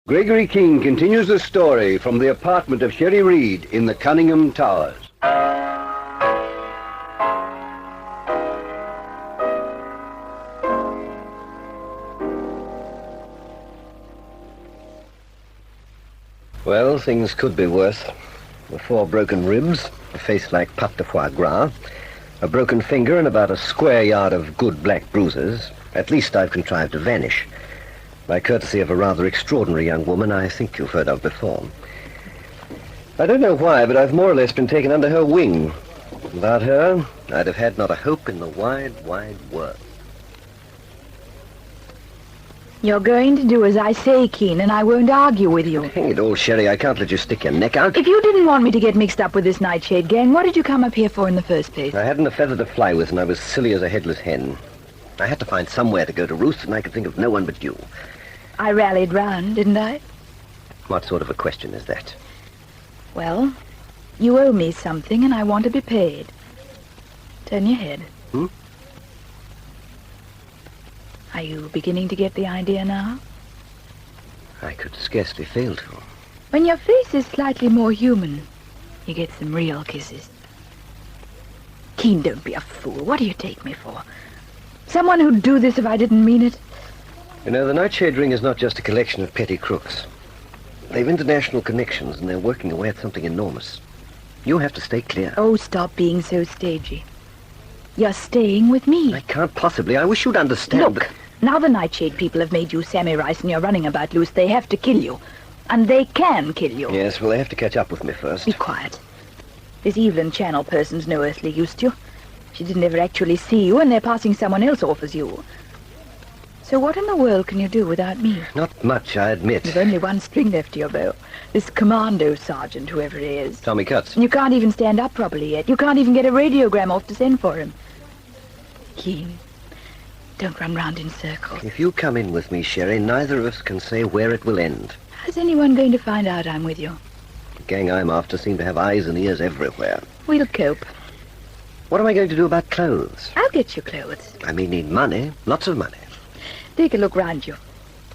Gregory King continues the story from the apartment of Sherry Reed in the Cunningham Towers. Well, things could be worse. 4 broken ribs, a face like pâte de foie gras, a broken finger and about a square yard of good black bruises. At least I've contrived to vanish. By courtesy of a rather extraordinary young woman I think you've heard of before. I don't know why, but I've more or less been taken under her wing. Without her, I'd have had not a hope in the wide, wide world. You're going to do as I say, Keen, and I won't argue with you. Hang it all, Sherry, I can't let you stick your neck out. If you didn't want me to get mixed up with this NightShade gang, what did you come up here for in the first place? I hadn't a feather to fly with, and I was silly as a headless hen. I had to find somewhere to go to roost, and I could think of no one but you. I rallied round, didn't I? What sort of a question is that? Well, you owe me something, and I want to be paid. Turn your head. Are you beginning to get the idea now? I could scarcely fail to. When your face is slightly more human, you get some real kisses. Keen, don't be a fool. What do you take me for? Someone who'd do this if I didn't mean it? You know, the NightShade ring is not just a collection of petty crooks. They've international connections, and they're working away at something enormous. You have to stay clear. Oh, stop being so stagey. You're staying with me. I can't possibly. I wish you'd understand. Look, now the NightShade people have made you Sammy Rice and you're running about loose. They have to kill you. And they can kill you. Yes, well, they have to catch up with me first. Be quiet. This Evelyn Channel person's no earthly use to you. She didn't ever actually see you, and they're passing someone else off as you. So what in the world can you do without me? Not much, I admit. There's only one string left to your bow. This commando sergeant, whoever he is. Tommy Cutts. And you can't even stand up properly yet. You can't even get a radiogram off to send for him. Keen, don't run round in circles. If you come in with me, Sherry, neither of us can say where it will end. How's anyone going to find out I'm with you? The gang I'm after seem to have eyes and ears everywhere. We'll cope. What am I going to do about clothes? I'll get you clothes. I mean, need money. Lots of money. Take a look round you.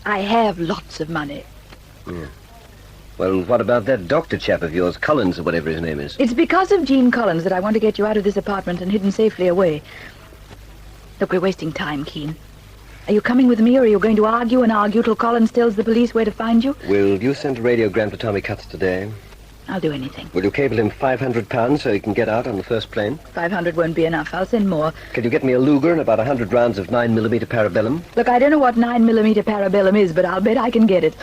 I have lots of money. Well, what about that doctor chap of yours, Collins, or whatever his name is? It's because of Gene Collins that I want to get you out of this apartment and hidden safely away. Look, we're wasting time, Keen. Are you coming with me, or are you going to argue and argue till Collins tells the police where to find you? Will you send a radiogram to Tommy Cutts today? I'll do anything. Will you cable him £500 so he can get out on the first plane? 500 won't be enough. I'll send more. Can you get me a Luger and about 100 rounds of 9mm parabellum? Look, I don't know what 9mm parabellum is, but I'll bet I can get it.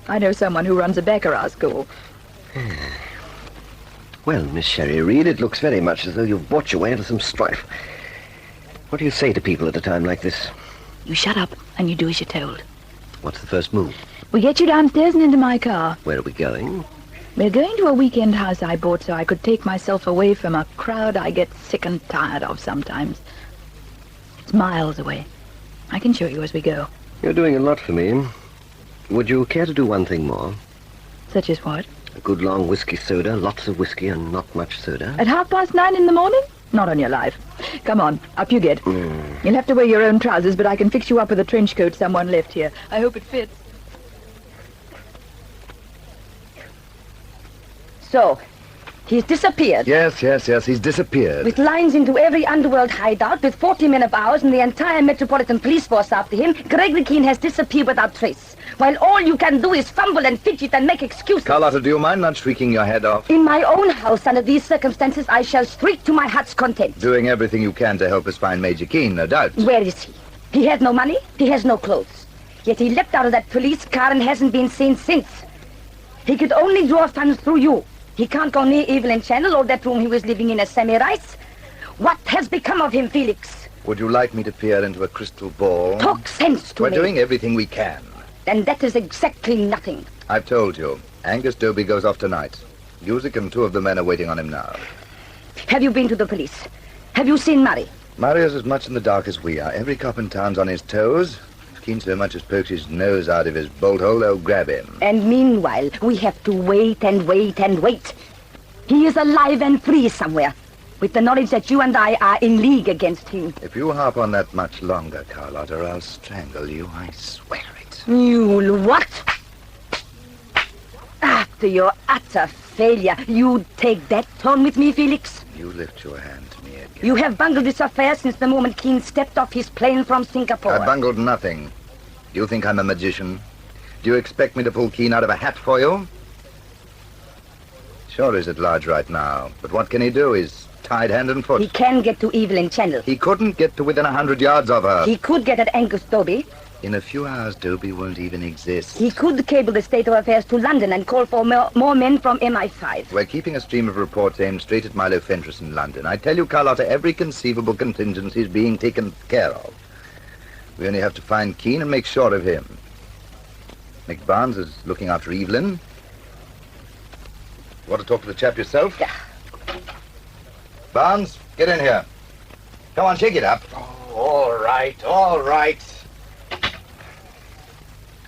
I know someone who runs a Baccarat school. Well, Miss Sherry Reed, it looks very much as though you've bought your way into some strife. What do you say to people at a time like this? You shut up and you do as you're told. What's the first move? We get you downstairs and into my car. Where are we going? We're going to a weekend house I bought so I could take myself away from a crowd I get sick and tired of sometimes. It's miles away. I can show you as we go. You're doing a lot for me. Would you care to do one thing more? Such as what? A good long whiskey soda, lots of whiskey and not much soda. At 9:30 in the morning? Not on your life. Come on, up you get. You'll have to wear your own trousers, but I can fix you up with a trench coat someone left here. I hope it fits. So, he's disappeared. Yes, he's disappeared. With lines into every underworld hideout, with 40 men of ours and the entire Metropolitan Police Force after him, Gregory Keene has disappeared without trace. While all you can do is fumble and fidget and make excuses. Carlotta, do you mind not shrieking your head off? In my own house, under these circumstances, I shall shriek to my heart's content. Doing everything you can to help us find Major Keene, no doubt. Where is he? He has no money, he has no clothes. Yet he leapt out of that police car and hasn't been seen since. He could only draw funds through you. He can't go near Evelyn Channel or that room he was living in as Sammy Rice. What has become of him, Felix? Would you like me to peer into a crystal ball? Talk sense to me. We're doing everything we can. And that is exactly nothing. I've told you. Angus Dobie goes off tonight. Music and 2 of the men are waiting on him now. Have you been to the police? Have you seen Murray? Murray is as much in the dark as we are. Every cop in town's on his toes. If Keene so much as pokes his nose out of his bolt hole, they'll grab him. And meanwhile, we have to wait and wait and wait. He is alive and free somewhere, with the knowledge that you and I are in league against him. If you harp on that much longer, Carlotta, I'll strangle you, I swear it. You'll what? After your utter failure, you take that tone with me, Felix? You lift your hand to me again. You have bungled this affair since the moment Keene stepped off his plane from Singapore. I bungled nothing. Do you think I'm a magician? Do you expect me to pull Keene out of a hat for you? Sure he's at large right now, but what can he do? He's tied hand and foot. He can get to Evelyn Channel. He couldn't get to within 100 yards of her. He could get at Angus Dobie. In a few hours, Dobie won't even exist. He could cable the state of affairs to London and call for more men from MI5. We're keeping a stream of reports aimed straight at Milo Fentress in London. I tell you, Carlotta, every conceivable contingency is being taken care of. We only have to find Keene and make sure of him. Nick Barnes is looking after Evelyn. You want to talk to the chap yourself? Yeah. Barnes, get in here. Come on, shake it up. Oh, all right, all right.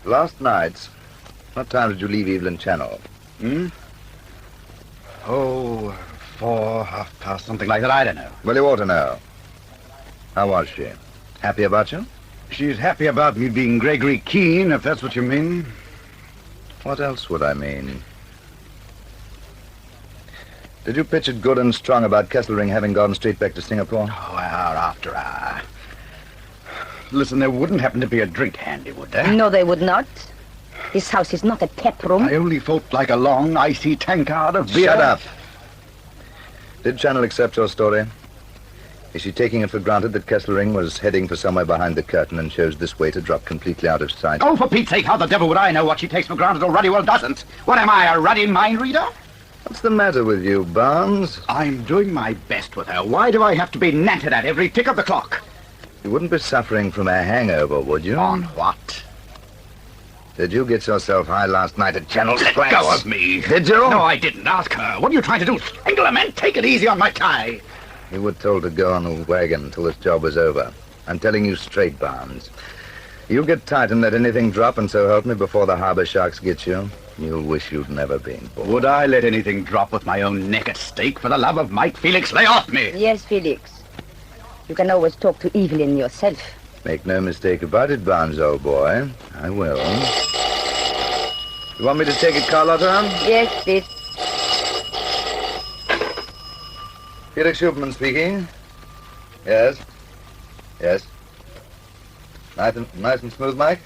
Last night, what time did you leave Evelyn Channel? Oh, 4, 1/2 something like that. I don't know. Well, you ought to know. How was she? Happy about you? She's happy about me being Gregory Keene, if that's what you mean. What else would I mean? Did you pitch it good and strong about Kesselring having gone straight back to Singapore? Oh, hour after hour. Listen, there wouldn't happen to be a drink handy, would there? No, they would not. This house is not a tap room. I only felt like a long, icy tankard of beer. Shut up. Did Channel accept your story? Is she taking it for granted that Kesselring was heading for somewhere behind the curtain and chose this way to drop completely out of sight? Oh, for Pete's sake, how the devil would I know what she takes for granted or ruddy well doesn't? What am I, a ruddy mind reader? What's the matter with you, Barnes? I'm doing my best with her. Why do I have to be nanted at every tick of the clock? You wouldn't be suffering from a hangover, would you? On what? Did you get yourself high last night at Channel Let Flats? go of me. Did you? No, I didn't. Ask her. What are you trying to do? Strangle a man? Take it easy on my tie. You were told to go on the wagon until this job was over. I'm telling you straight, Barnes. You get tight and let anything drop, and so help me before the harbor sharks get you. You'll wish you'd never been born. Would I let anything drop with my own neck at stake for the love of Mike? Felix, lay off me. Yes, Felix. You can always talk to Evelyn yourself. Make no mistake about it, Barnes, old boy. I will. You want me to take it, Carlotta? Yes, please. Felix Schupman speaking. Yes. Yes. Nice and smooth, Mike?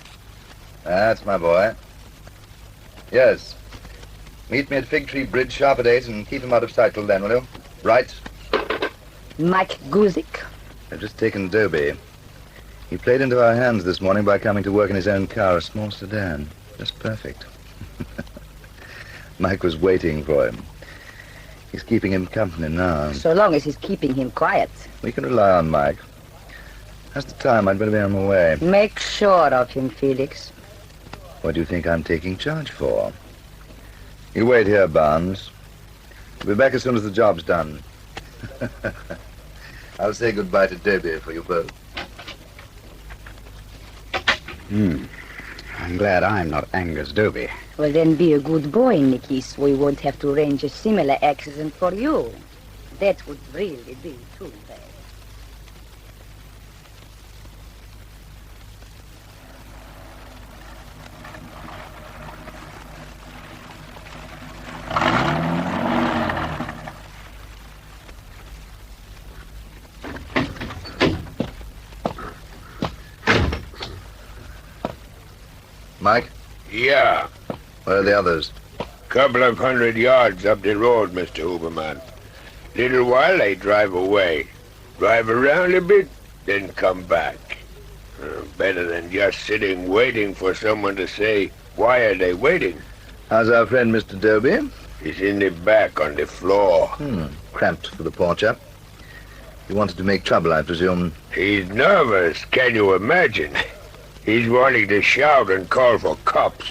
That's my boy. Yes. Meet me at Fig Tree Bridge sharp at 8 and keep him out of sight till then, will you? Right. Mike Guzik. I've just taken Dobie. He played into our hands this morning by coming to work in his own car, a small sedan. Just perfect. Mike was waiting for him. He's keeping him company now. So long as he's keeping him quiet. We can rely on Mike. How's the time? I'd better be on my way. Make sure of him, Felix. What do you think I'm taking charge for? You wait here, Barnes. I'll be back as soon as the job's done. I'll say goodbye to Dobie for you both. I'm glad I'm not Angus Dobie. Well, then be a good boy, Nicky, so we won't have to arrange a similar accident for you. That would really be too bad. Mike, Yeah, where are the others? couple of 100 yards up the road, Mr. Huberman. Little while they drive away. Drive around a bit, then come back. Better than just sitting waiting for someone to say, why are they waiting? How's our friend, Mr. Dobie? He's in the back on the floor. Cramped for the poor chap. You wanted to make trouble, I presume. He's nervous, can you imagine? He's wanting to shout and call for cops.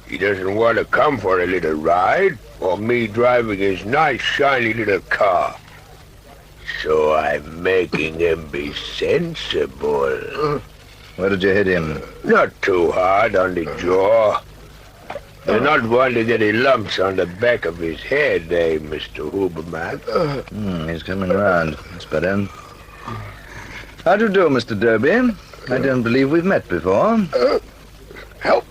He doesn't want to come for a little ride, or me driving his nice, shiny little car. So I'm making him be sensible. Where did you hit him? Not too hard on the jaw. You're not one to get any lumps on the back of his head, eh, Mr. Huberman? He's coming around. That's better. How do you do, Mr. Dobie? I don't believe we've met before. Help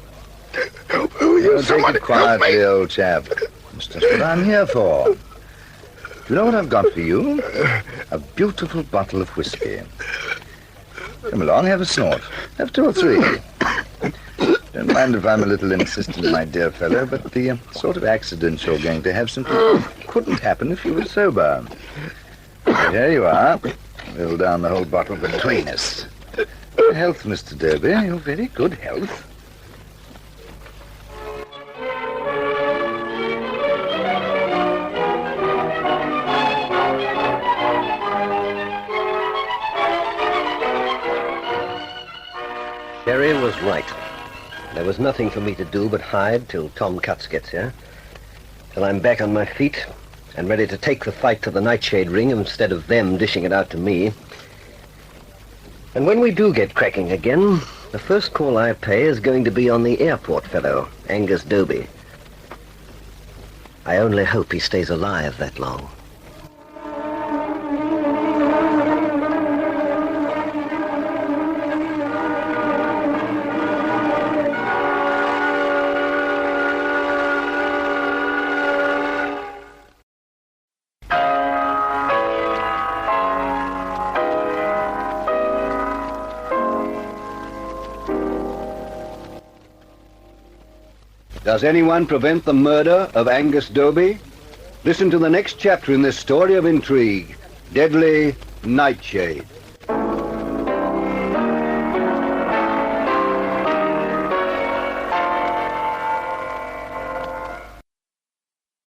me, you? Take it quietly, old chap. That's just what I'm here for. Do you know what I've got for you? A beautiful bottle of whiskey. Come along, have a snort. Have 2 or 3. Don't mind if I'm a little insistent, my dear fellow, but the sort of accident you're going to have simply couldn't happen if you were sober. So here you are. Fill down the whole bottle between us. Your health, Mr. Derby. Your very good health. Sherry was right. There was nothing for me to do but hide till Tom Cutts gets here. Till I'm back on my feet and ready to take the fight to the NightShade ring instead of them dishing it out to me. And when we do get cracking again, the first call I pay is going to be on the airport fellow, Angus Doby. I only hope he stays alive that long. Does anyone prevent the murder of Angus Doby? Listen to the next chapter in this story of intrigue, Deadly NightShade.